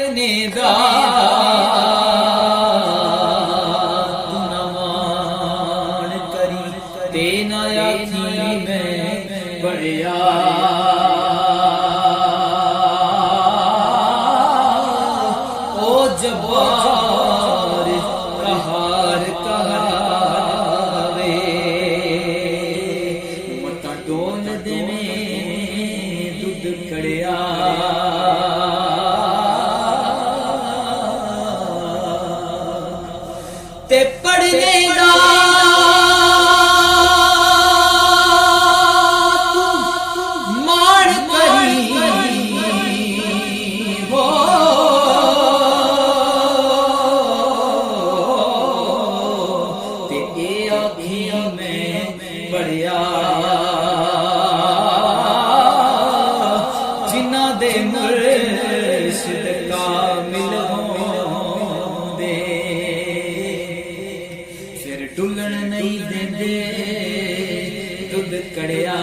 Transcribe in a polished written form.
पढ़ने दा नमान करी ते ना आखी मैं बढ़िया ओ जब्बार कहार कहावे मता डोल देवे दूध कड़िया ते पढ़ने दा मान करी हो ते ए आखी मैं बढ़िया जिन्ना दे मुर्शिद कामिल होंदे फिर डुलन नहीं देंदे दूध कड़िया।